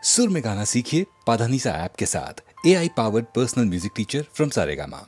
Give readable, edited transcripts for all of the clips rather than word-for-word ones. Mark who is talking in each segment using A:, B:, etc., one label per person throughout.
A: सुर में गाना सीखिए पाधानीसा ऐप के साथ। AI powered personal music teacher from Saregama.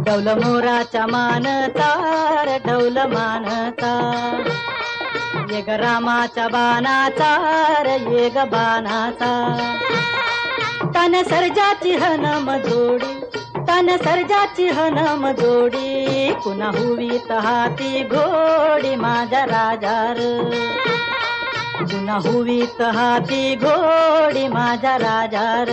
B: डौल मोराच्या मानता रे डौल मानता, ये ग रामाच्या बाणाचा रे ये ग बाणाचा. तन सर्जाची हनम जोडी, तन सर्जाची हनम जोडी, कुणा हुवीत हाती घोडी माझ्या राजार, कुणा हुवीत हाती घोडी माझ्या राजार.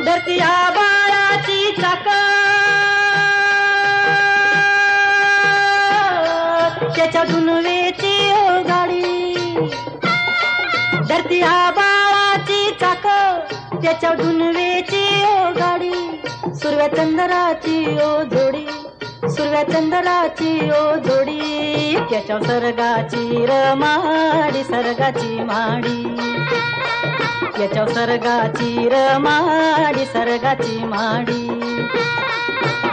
B: धरतीया बाळाची चाक, त्याच्या दुनवेची गाडी. धरतीया बाळाची चाक, त्याच्या दुनवेची गाडी. सुरव्या चंद्राची ओ जोडी, सुरव्या चंद्राची ओ जोडी, त्याच्या सर्गाची रमाडी सर्गाची माडी. याच्या सर्गाची रमाडी सर्गाची माडी.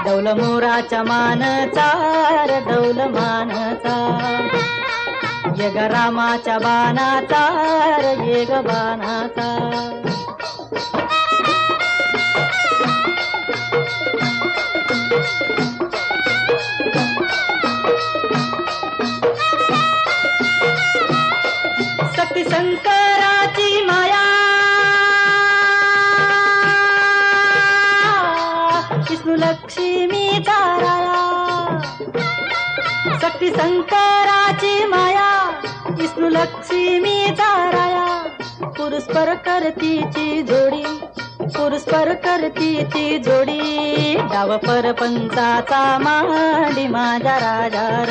B: डौल मोराच्या मानचा रे डौल मानचा, ये ग रामाच्या बाणाचा रे ये ग बाणाचा. शक्ती शंकराची माया, विष्णू लक्ष्मीचा राया. शक्ती शंकराची माया, विष्णू लक्ष्मीचा राया. पुरुषपर करतीची जोडी, पुरुषपर करतीची जोडी, डाव परपंचाचा मांडी माझ्या राजार,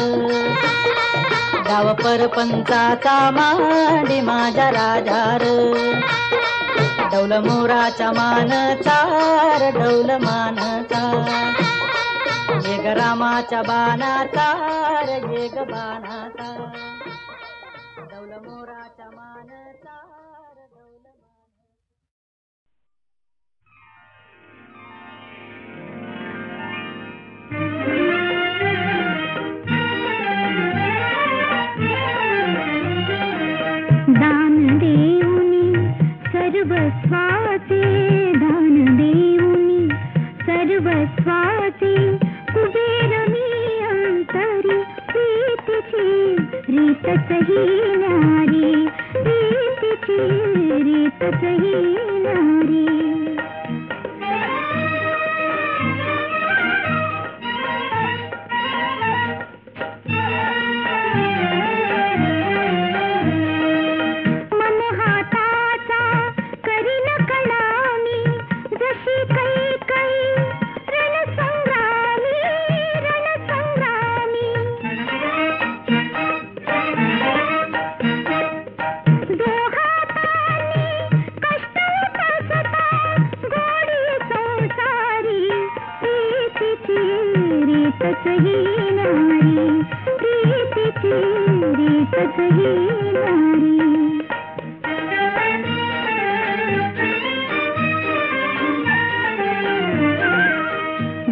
B: डाव परपंचाचा मांडी माझ्या राजार. डौल मोराच्या मानचा रे डौल मानचा, ये ग रामाच्या बाणाचा रे ये ग बाणाचा. डौल मोराच्या मानचा रे डौल
C: दान देऊनी सर्वस्वाचे, दान देऊनी सर्वस्वाचे, कुबेर मी अंतरी प्रीतीची रीतच ही नारी, प्रीतीची रीतच ही नारी.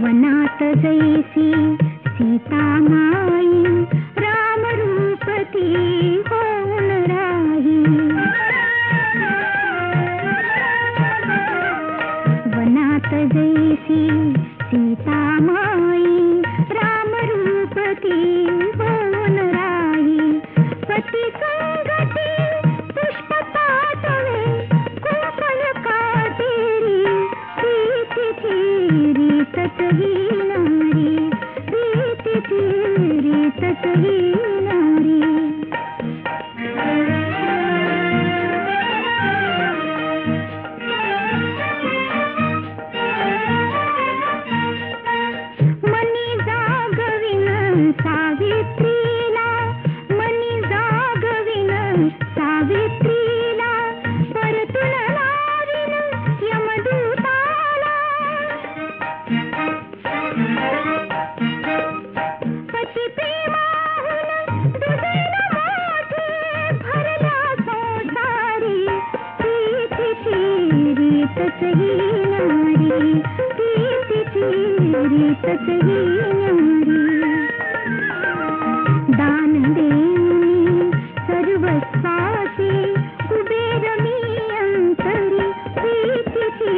C: वनात जैसी सीता माई, राम रूपती होऊन राही. वनात जैसी सीता माई, राम रूपती होऊन राही. पती संगती पुष्प पाठवे, कुंपण काटेरी, प्रीतीची रीतच ही नारी, प्रीतीची रीतच ही नारी. मनी जागविन सावित्रीला, मनी जागविन सावित्रीला, परतून लाविन यमदूताला. पती प्रेमाहून दुधीन मोठे, भरल्या संसारी, प्रीतीची रीतच ही नारी, प्रीतीची तसही न्यारी दान देऊनी सर्वस्वाचे कुबेर मी अंतरी प्रीतीची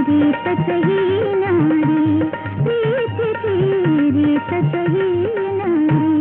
C: रीत तसही न्यारी प्रीतीची रीत तसही न्यारी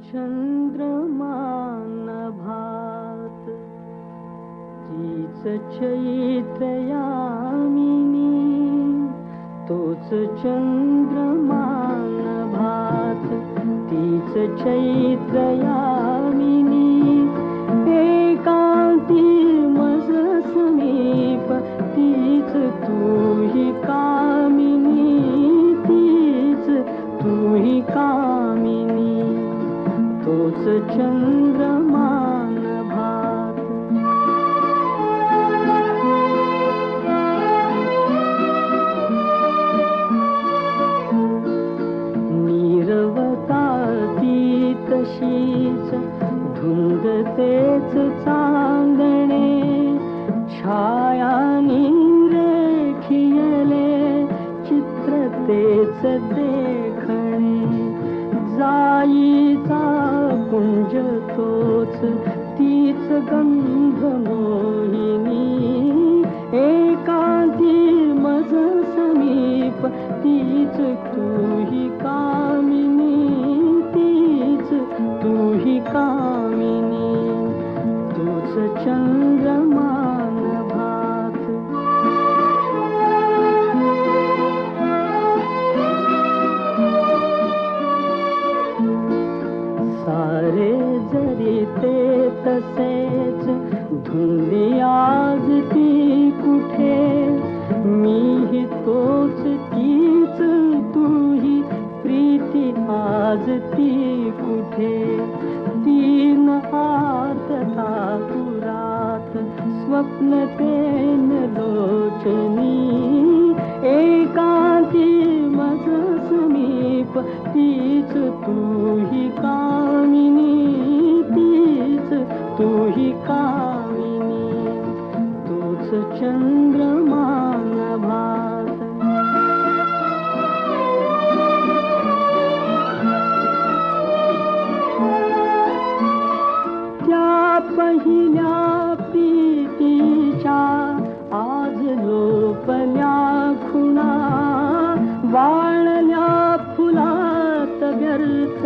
B: चंद्रमान भात तीच चैत्रयामिनी तोच चंद्रमान भात तीच चैत्रयामिनी एकांती मज समीप तीच तूही कामिनी तीच तूही कामिनी तोच चंद्रमान भात नीरवताती तशीच धुंद तेच चांदणे छायानी रेखियले चित्र तेच देखणे जाईचा कुंज तोच तीच गंध मोहिनी एकांती मज समीप तीच तूही कामिनी तीच तूही कामिनी तूच चंद्रमान भात सारे जरी ते तसेच धुंदी आज ती कुठे मीही तोच तीच तूही प्रीती आज ती कुठे तीन आर्तता पुरात स्वप्न तेन लोचनी एकांती मज समीप तीच तूही कामिनी तीच तूही कामिनी तूच चंद्रमान भात त्या पहिल्या प्रीतीच्या आज लोपल्या खुणा वाळल्या फुलात व्यर्थ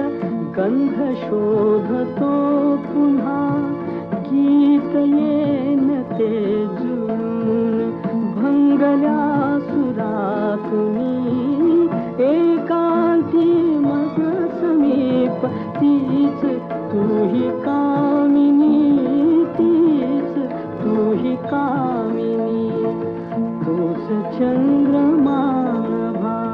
B: गंध शोधतो पुन्हा गीत येन ते जुळून भंगल्या सुरातुनी एकांती मज समीप तीच तूही कामिनी तीच तूही कामिनी तूच चंद्रमान भात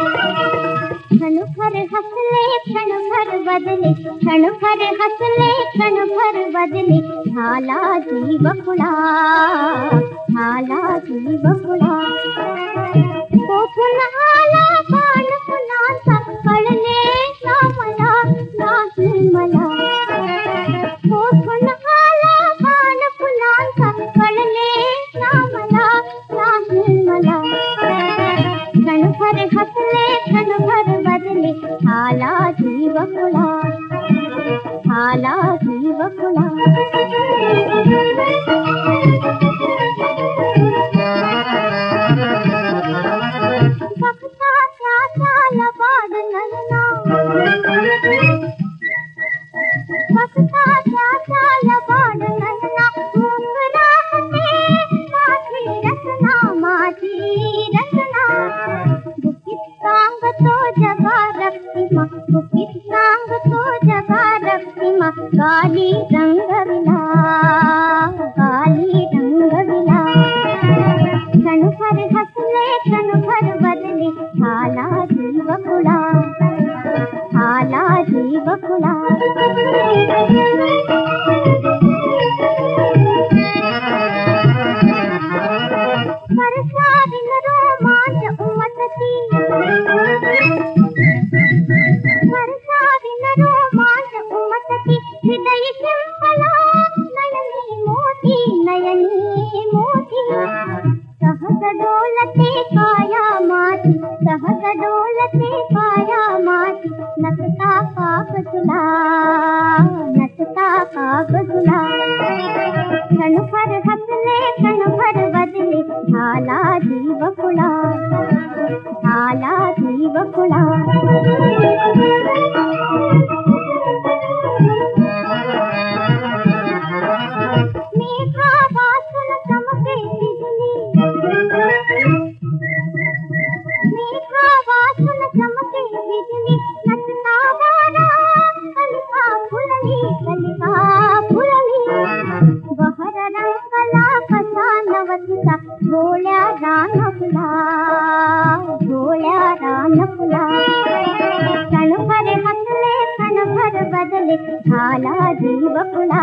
C: क्षण भर हंसले क्षण भर बदले क्षण भर हंसले क्षण भर बदले झाला जीव खुळा कोठून आला बाण फुलांचा कळले ना मला नाही मला कोठून आला बाण फुलांचा कळले ना मला नाही मला क्षण भर हसले क्षण भर बदले झाला जीव खुळा बघता त्याला बाड नयना बघता त्याला बाड नयना मोगरा हसे माझी रचना बुकीत सांगतो जगा रक्तिमा बुकीत सांगतो जगा रक्तिमा गाली रंगविला क्षण भर हसले क्षण भर बदले झाला जीव खुळा वर्षाविन रोमांच उमटती वर्षाविन रोमांच उमटती हृदय शिंपला नयनी मोती सहज डोलते काया माती नचता काग तुला क्षण भर हसले क्षण भर बदले झाला जीव खुळा मेघा वासून चमके बिजली मेघा वासून चमके बिजली नचता वारा कलिका फुलली बहर रंगला कसा नवतीचा भोळ्या रान फुला क्षण भर हसले क्षण भर बदले झाला जीव खुळा